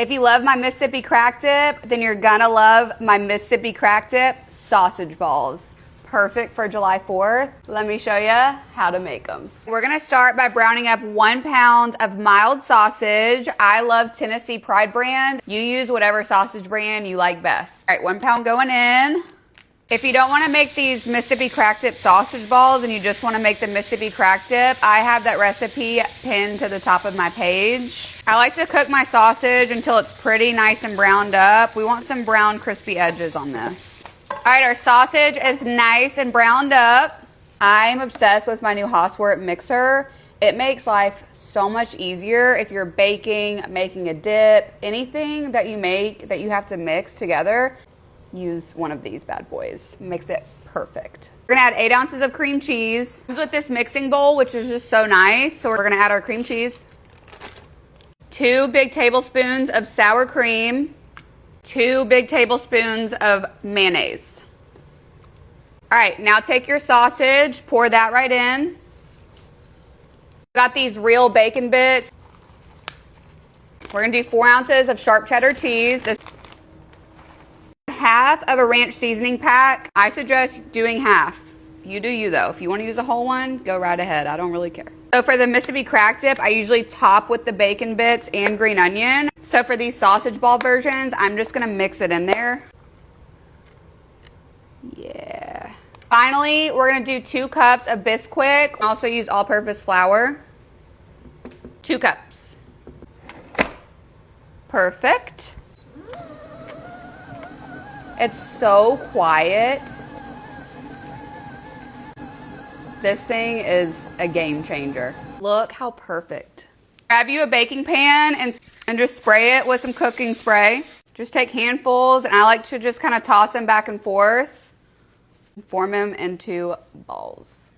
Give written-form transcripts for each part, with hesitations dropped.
If you love my Mississippi crack dip, then you're gonna love my Mississippi crack dip sausage balls. Perfect for July 4th. Let me show you how to make them. We're gonna start by browning up 1 pound of mild sausage. I love Tennessee Pride brand. You use whatever sausage brand you like best. All right, 1 pound going in. If you don't wanna make these Mississippi crack dip sausage balls and you just wanna make the Mississippi crack dip, I have that recipe pinned to the top of my page. I like to cook my sausage until it's pretty nice and browned up. We want some brown crispy edges on this. All right, our sausage is nice and browned up. I'm obsessed with my new Hoswart mixer. It makes life so much easier if you're baking, making a dip, anything that you make that you have to mix together. Use one of these bad boys. Mix it perfect. We're gonna add 8 ounces of cream cheese. Comes with this mixing bowl, which is just so nice. So we're gonna add our cream cheese. 2 big tablespoons of sour cream. 2 big tablespoons of mayonnaise. All right, now take your sausage, pour that right in. Got these real bacon bits. We're gonna do 4 ounces of sharp cheddar cheese. Half of a ranch seasoning pack. I suggest doing half. You do you though. If you want to use a whole one, go right ahead. I don't really care. So for the Mississippi crack dip, I usually top with the bacon bits and green onion. So for these sausage ball versions, I'm just gonna mix it in there. Yeah. Finally, we're gonna do 2 cups of Bisquick. Also use all-purpose flour. 2 cups. Perfect. It's so quiet. This thing is a game changer. Look how perfect. Grab you a baking pan and just spray it with some cooking spray. Just take handfuls, and I like to just kind of toss them back and forth and form them into balls.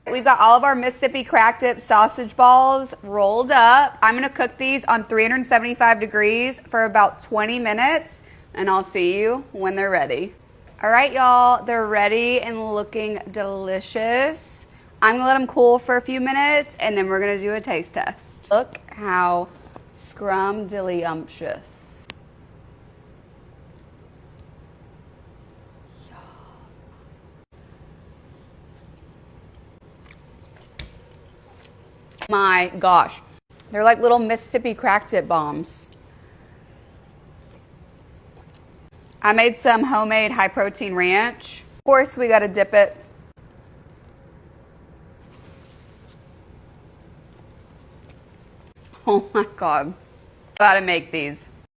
We've got all of our Mississippi crack dip sausage balls rolled up. I'm gonna cook these on 375 degrees for about 20 minutes. And I'll see you when they're ready. All right, y'all, they're ready and looking delicious. I'm gonna let them cool for a few minutes and then we're gonna do a taste test. Look how scrumdiddlyumptious. My gosh, they're like little Mississippi crack dip bombs. I made some homemade high protein ranch. Of course, we gotta dip it. Oh my God. Gotta make these.